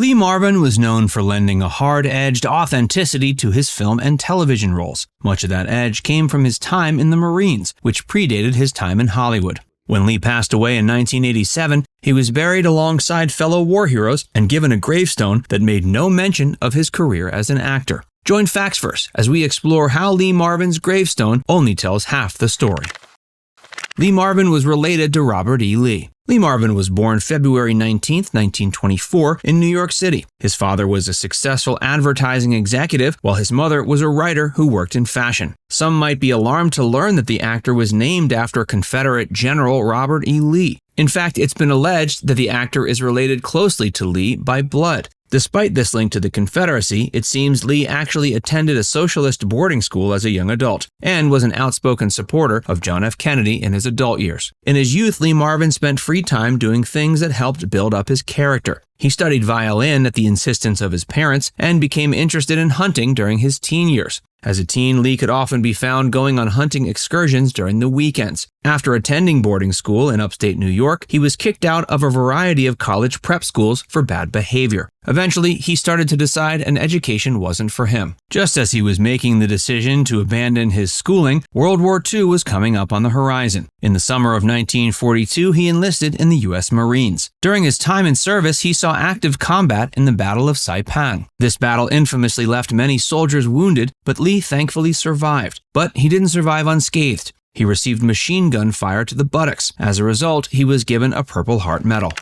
Lee Marvin was known for lending a hard-edged authenticity to his film and television roles. Much of that edge came from his time in the Marines, which predated his time in Hollywood. When Lee passed away in 1987, he was buried alongside fellow war heroes and given a gravestone that made no mention of his career as an actor. Join Factsverse as we explore how Lee Marvin's gravestone only tells half the story. Lee Marvin was related to Robert E. Lee. Lee Marvin was born February 19, 1924, in New York City. His father was a successful advertising executive, while his mother was a writer who worked in fashion. Some might be alarmed to learn that the actor was named after Confederate General Robert E. Lee. In fact, it's been alleged that the actor is related closely to Lee by blood. Despite this link to the Confederacy, it seems Lee actually attended a socialist boarding school as a young adult and was an outspoken supporter of John F. Kennedy in his adult years. In his youth, Lee Marvin spent free time doing things that helped build up his character. He studied violin at the insistence of his parents and became interested in hunting during his teen years. As a teen, Lee could often be found going on hunting excursions during the weekends. After attending boarding school in upstate New York, he was kicked out of a variety of college prep schools for bad behavior. Eventually, he started to decide an education wasn't for him. Just as he was making the decision to abandon his schooling, World War II was coming up on the horizon. In the summer of 1942, he enlisted in the U.S. Marines. During his time in service, he saw active combat in the Battle of Saipan. This battle infamously left many soldiers wounded, but Lee thankfully survived. But he didn't survive unscathed. He received machine gun fire to the buttocks. As a result, he was given a Purple Heart Medal.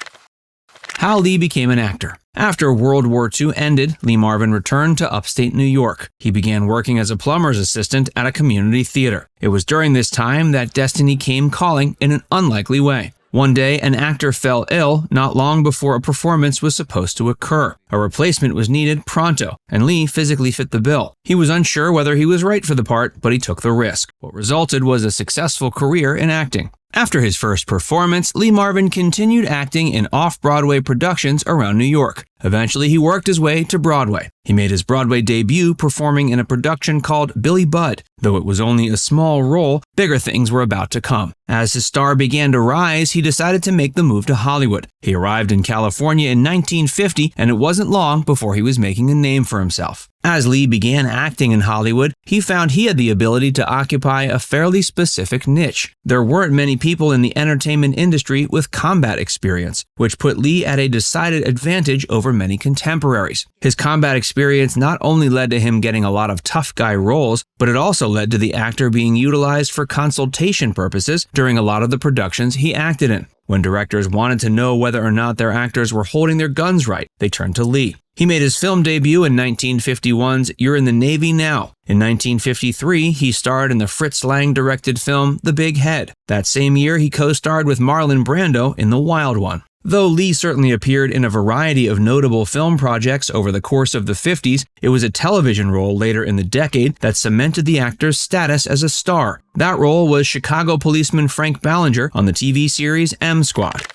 How Lee became an actor. After World War II ended, Lee Marvin returned to upstate New York. He began working as a plumber's assistant at a community theater. It was during this time that destiny came calling in an unlikely way. One day, an actor fell ill not long before a performance was supposed to occur. A replacement was needed pronto, and Lee physically fit the bill. He was unsure whether he was right for the part, but he took the risk. What resulted was a successful career in acting. After his first performance, Lee Marvin continued acting in off-Broadway productions around New York. Eventually, he worked his way to Broadway. He made his Broadway debut performing in a production called Billy Budd. Though it was only a small role, bigger things were about to come. As his star began to rise, he decided to make the move to Hollywood. He arrived in California in 1950, and it wasn't long before he was making a name for himself. As Lee began acting in Hollywood, he found he had the ability to occupy a fairly specific niche. There weren't many people in the entertainment industry with combat experience, which put Lee at a decided advantage over many contemporaries. His combat experience not only led to him getting a lot of tough guy roles, but it also led to the actor being utilized for consultation purposes during a lot of the productions he acted in. When directors wanted to know whether or not their actors were holding their guns right, they turned to Lee. He made his film debut in 1951's You're in the Navy Now. In 1953, he starred in the Fritz Lang-directed film The Big Head. That same year, he co-starred with Marlon Brando in The Wild One. Though Lee certainly appeared in a variety of notable film projects over the course of the 50s, it was a television role later in the decade that cemented the actor's status as a star. That role was Chicago policeman Frank Ballinger on the TV series M Squad.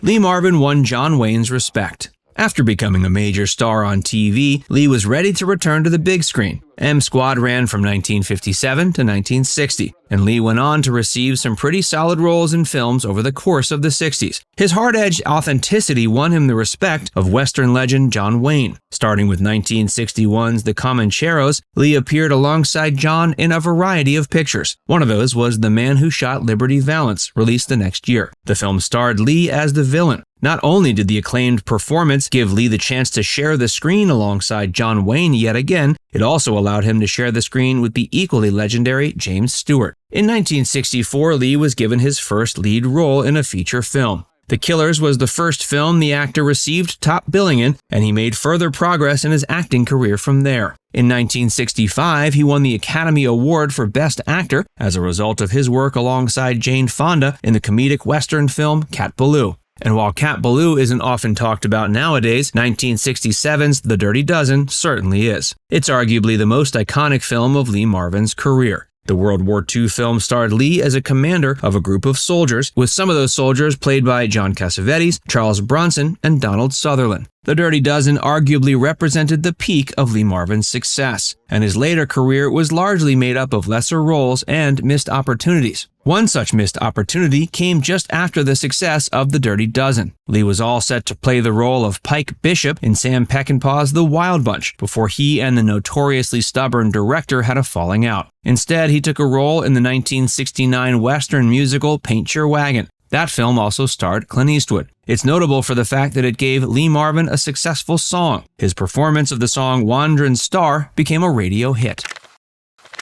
Lee Marvin won John Wayne's respect. After becoming a major star on TV, Lee was ready to return to the big screen. M Squad ran from 1957 to 1960, and Lee went on to receive some pretty solid roles in films over the course of the 60s. His hard-edged authenticity won him the respect of Western legend John Wayne. Starting with 1961's The Comancheros, Lee appeared alongside John in a variety of pictures. One of those was The Man Who Shot Liberty Valance, released the next year. The film starred Lee as the villain. Not only did the acclaimed performance give Lee the chance to share the screen alongside John Wayne yet again, it also allowed him to share the screen with the equally legendary James Stewart. In 1964, Lee was given his first lead role in a feature film. The Killers was the first film the actor received top billing in, and he made further progress in his acting career from there. In 1965, he won the Academy Award for Best Actor as a result of his work alongside Jane Fonda in the comedic Western film Cat Ballou. And while Cat Ballou isn't often talked about nowadays, 1967's The Dirty Dozen certainly is. It's arguably the most iconic film of Lee Marvin's career. The World War II film starred Lee as a commander of a group of soldiers, with some of those soldiers played by John Cassavetes, Charles Bronson, and Donald Sutherland. The Dirty Dozen arguably represented the peak of Lee Marvin's success, and his later career was largely made up of lesser roles and missed opportunities. One such missed opportunity came just after the success of The Dirty Dozen. Lee was all set to play the role of Pike Bishop in Sam Peckinpah's The Wild Bunch before he and the notoriously stubborn director had a falling out. Instead, he took a role in the 1969 Western musical Paint Your Wagon. That film also starred Clint Eastwood. It's notable for the fact that it gave Lee Marvin a successful song. His performance of the song Wand'rin' Star became a radio hit.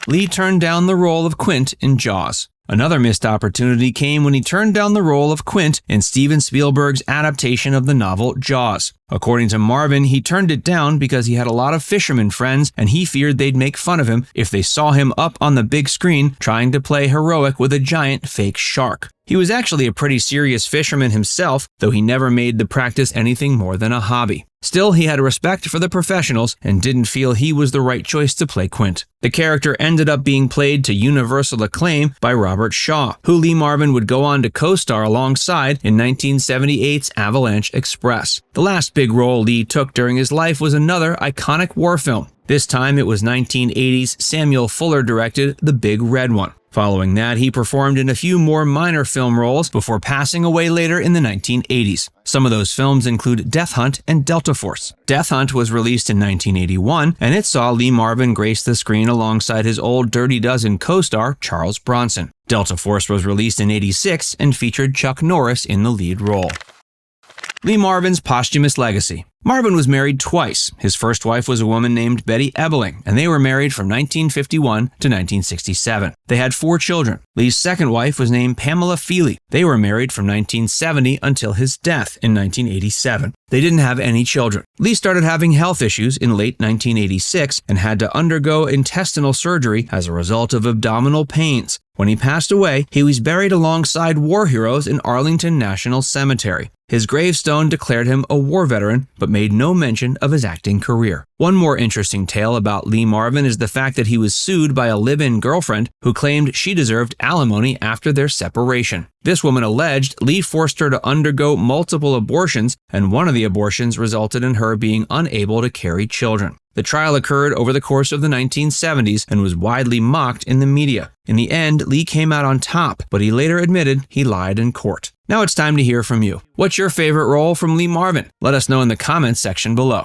Lee turned down the role of Quint in Jaws. Another missed opportunity came when he turned down the role of Quint in Steven Spielberg's adaptation of the novel Jaws. According to Marvin, he turned it down because he had a lot of fishermen friends and he feared they'd make fun of him if they saw him up on the big screen trying to play heroic with a giant fake shark. He was actually a pretty serious fisherman himself, though he never made the practice anything more than a hobby. Still, he had a respect for the professionals and didn't feel he was the right choice to play Quint. The character ended up being played to universal acclaim by Robert Shaw, who Lee Marvin would go on to co-star alongside in 1978's Avalanche Express. The last big role Lee took during his life was another iconic war film. This time it was 1980's Samuel Fuller directed The Big Red One. Following that, he performed in a few more minor film roles before passing away later in the 1980s. Some of those films include Death Hunt and Delta Force. Death Hunt was released in 1981, and it saw Lee Marvin grace the screen alongside his old Dirty Dozen co-star Charles Bronson. Delta Force was released in '86 and featured Chuck Norris in the lead role. Lee Marvin's posthumous legacy. Marvin was married twice. His first wife was a woman named Betty Ebeling, and they were married from 1951 to 1967. They had 4 children. Lee's second wife was named Pamela Feely. They were married from 1970 until his death in 1987. They didn't have any children. Lee started having health issues in late 1986 and had to undergo intestinal surgery as a result of abdominal pains. When he passed away, he was buried alongside war heroes in Arlington National Cemetery. His gravestone declared him a war veteran, but made no mention of his acting career. One more interesting tale about Lee Marvin is the fact that he was sued by a live-in girlfriend who claimed she deserved alimony after their separation. This woman alleged Lee forced her to undergo multiple abortions, and one of the abortions resulted in her being unable to carry children. The trial occurred over the course of the 1970s and was widely mocked in the media. In the end, Lee came out on top, but he later admitted he lied in court. Now it's time to hear from you. What's your favorite role from Lee Marvin? Let us know in the comments section below.